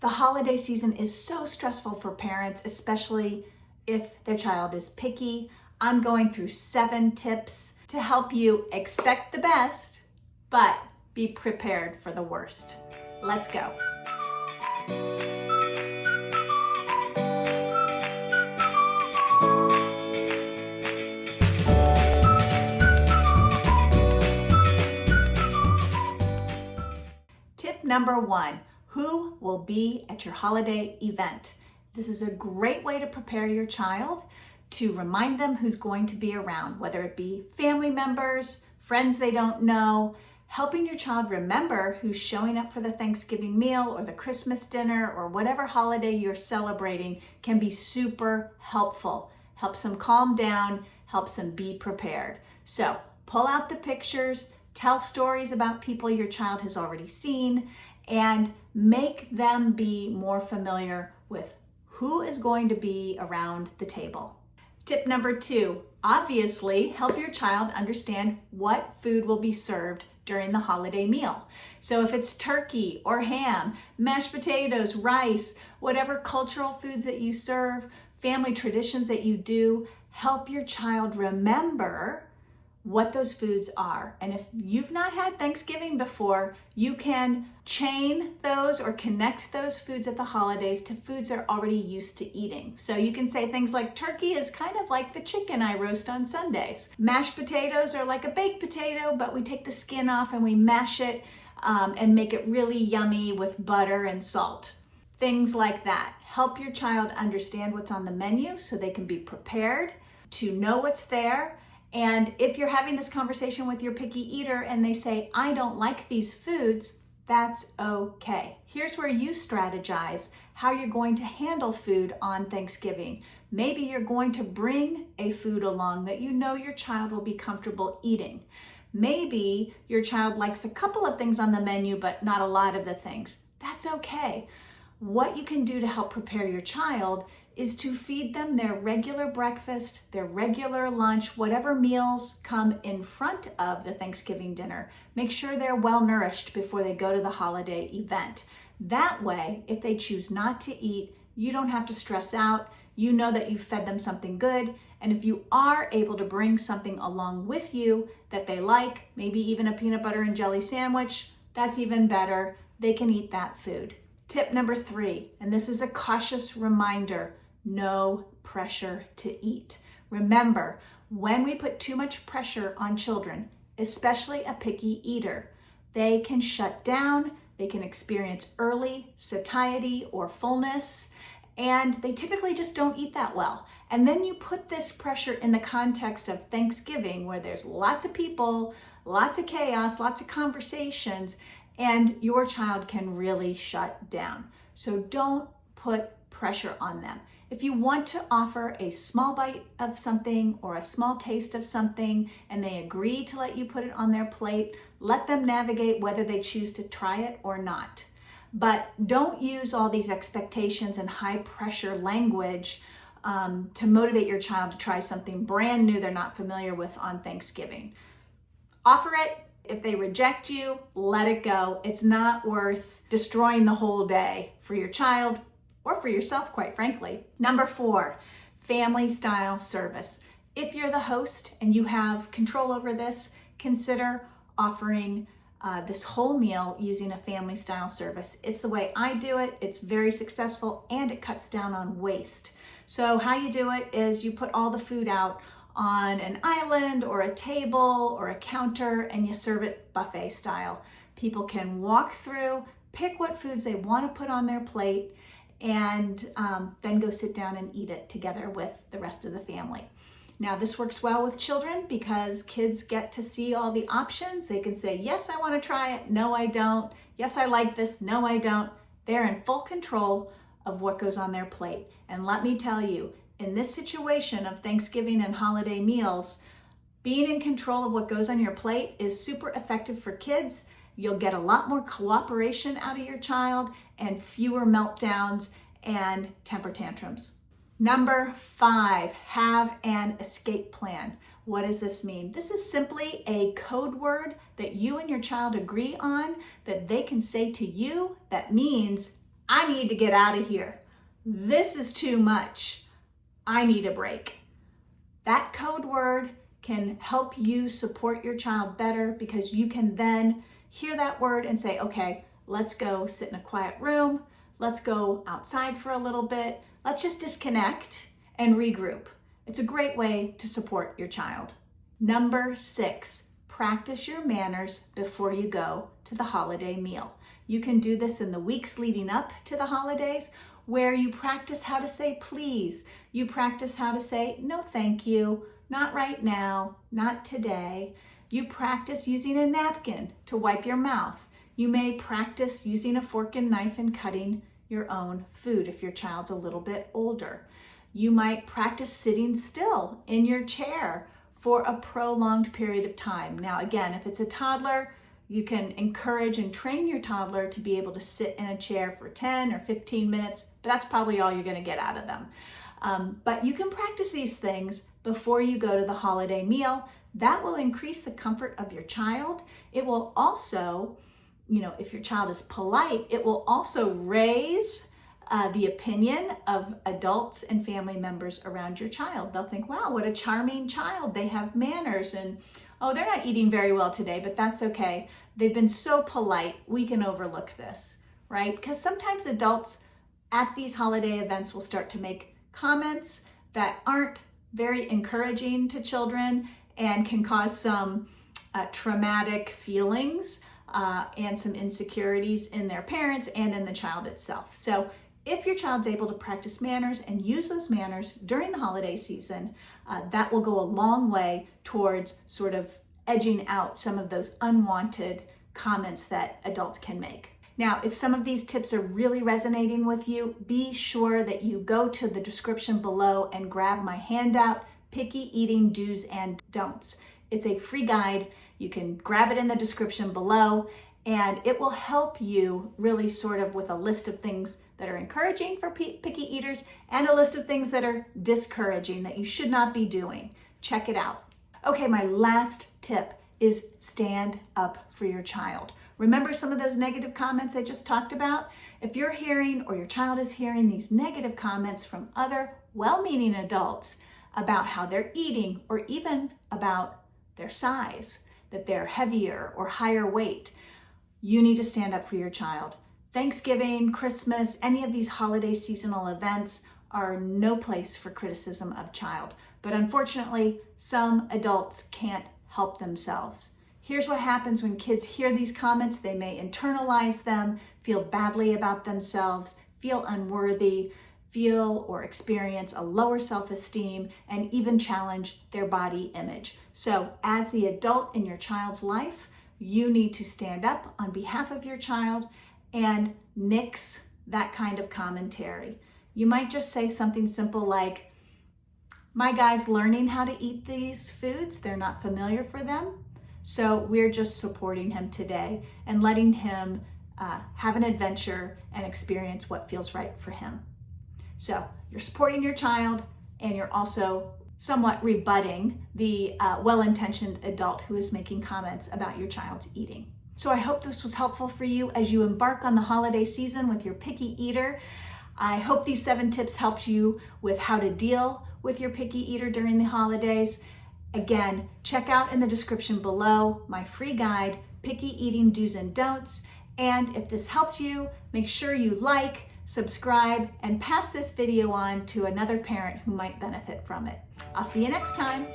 The holiday season is so stressful for parents, especially if their child is picky. I'm going through 7 tips to help you expect the best, but be prepared for the worst. Let's go. Tip number 1, who will be at your holiday event? This is a great way to prepare your child, to remind them who's going to be around, whether it be family members, friends they don't know. Helping your child remember who's showing up for the Thanksgiving meal or the Christmas dinner or whatever holiday you're celebrating can be super helpful. Helps them calm down, helps them be prepared. So pull out the pictures, tell stories about people your child has already seen, and make them be more familiar with who is going to be around the table. Tip number 2, obviously help your child understand what food will be served during the holiday meal. So if it's turkey or ham, mashed potatoes, rice, whatever cultural foods that you serve, family traditions that you do, help your child remember what those foods are. And if you've not had Thanksgiving before, you can chain those or connect those foods at the holidays to foods they're already used to eating. So you can say things like turkey is kind of like the chicken I roast on Sundays. Mashed potatoes are like a baked potato, but we take the skin off and we mash it and make it really yummy with butter and salt. Things like that. Help your child understand what's on the menu so they can be prepared to know what's there. And if you're having this conversation with your picky eater and they say, I don't like these foods, that's okay. Here's where you strategize how you're going to handle food on Thanksgiving. Maybe you're going to bring a food along that you know your child will be comfortable eating. Maybe your child likes a couple of things on the menu, but not a lot of the things. That's okay. What you can do to help prepare your child is to feed them their regular breakfast, their regular lunch, whatever meals come in front of the Thanksgiving dinner. Make sure they're well nourished before they go to the holiday event. That way, if they choose not to eat, you don't have to stress out. You know that you've fed them something good. And if you are able to bring something along with you that they like, maybe even a peanut butter and jelly sandwich, that's even better. They can eat that food. Tip number 3, and this is a cautious reminder, no pressure to eat. Remember, when we put too much pressure on children, especially a picky eater, they can shut down, they can experience early satiety or fullness, and they typically just don't eat that well. And then you put this pressure in the context of Thanksgiving, where there's lots of people, lots of chaos, lots of conversations, and your child can really shut down. So don't put pressure on them. If you want to offer a small bite of something or a small taste of something and they agree to let you put it on their plate, let them navigate whether they choose to try it or not. But don't use all these expectations and high pressure language to motivate your child to try something brand new they're not familiar with on Thanksgiving. Offer it. If they reject you, let it go. It's not worth destroying the whole day for your child or for yourself, quite frankly. Number 4, family style service. If you're the host and you have control over this, consider offering this whole meal using a family style service. It's the way I do it. It's very successful and it cuts down on waste. So how you do it is you put all the food out on an island or a table or a counter and you serve it buffet style. People can walk through, pick what foods they want to put on their plate, and then go sit down and eat it together with the rest of the family. Now, this works well with children because kids get to see all the options. They can say, yes, I want to try it. No, I don't. Yes, I like this. No, I don't. They're in full control of what goes on their plate. And let me tell you, in this situation of Thanksgiving and holiday meals, being in control of what goes on your plate is super effective for kids. You'll get a lot more cooperation out of your child and fewer meltdowns and temper tantrums. Number 5, have an escape plan. What does this mean? This is simply a code word that you and your child agree on that they can say to you that means, I need to get out of here. This is too much. I need a break. That code word can help you support your child better because you can then hear that word and say, okay, let's go sit in a quiet room. Let's go outside for a little bit. Let's just disconnect and regroup. It's a great way to support your child. Number 6, practice your manners before you go to the holiday meal. You can do this in the weeks leading up to the holidays, where you practice how to say please. You practice how to say no thank you, not right now, not today. You practice using a napkin to wipe your mouth. You may practice using a fork and knife and cutting your own food if your child's a little bit older. You might practice sitting still in your chair for a prolonged period of time. Now, again, if it's a toddler, you can encourage and train your toddler to be able to sit in a chair for 10 or 15 minutes, but that's probably all you're going to get out of them. But you can practice these things before you go to the holiday meal. That will increase the comfort of your child. It will also, if your child is polite, it will also raise the opinion of adults and family members around your child. They'll think, wow, what a charming child. They have manners, and oh, they're not eating very well today, but that's okay. They've been so polite, we can overlook this, right? Because sometimes adults at these holiday events will start to make comments that aren't very encouraging to children and can cause some traumatic feelings and some insecurities in their parents and in the child itself. So if your child's able to practice manners and use those manners during the holiday season, that will go a long way towards sort of edging out some of those unwanted comments that adults can make. Now, if some of these tips are really resonating with you, be sure that you go to the description below and grab my handout, Picky Eating Do's and Don'ts. It's a free guide. You can grab it in the description below, and it will help you really sort of with a list of things that are encouraging for picky eaters and a list of things that are discouraging that you should not be doing. Check it out. Okay, my last tip is stand up for your child. Remember some of those negative comments I just talked about? If you're hearing or your child is hearing these negative comments from other well-meaning adults about how they're eating or even about their size, that they're heavier or higher weight, you need to stand up for your child. Thanksgiving, Christmas, any of these holiday seasonal events are no place for criticism of child. But unfortunately, some adults can't help themselves. Here's what happens when kids hear these comments. They may internalize them, feel badly about themselves, feel unworthy, feel or experience a lower self-esteem, and even challenge their body image. So as the adult in your child's life, you need to stand up on behalf of your child and nix that kind of commentary. You might just say something simple like, my guy's learning how to eat these foods. They're not familiar for them. So we're just supporting him today and letting him have an adventure and experience what feels right for him. So you're supporting your child and you're also somewhat rebutting the well-intentioned adult who is making comments about your child's eating. So I hope this was helpful for you as you embark on the holiday season with your picky eater. I hope these 7 tips helped you with how to deal with your picky eater during the holidays. Again, check out in the description below my free guide, Picky Eating Do's and Don'ts. And if this helped you, make sure you like, subscribe, and pass this video on to another parent who might benefit from it. I'll see you next time.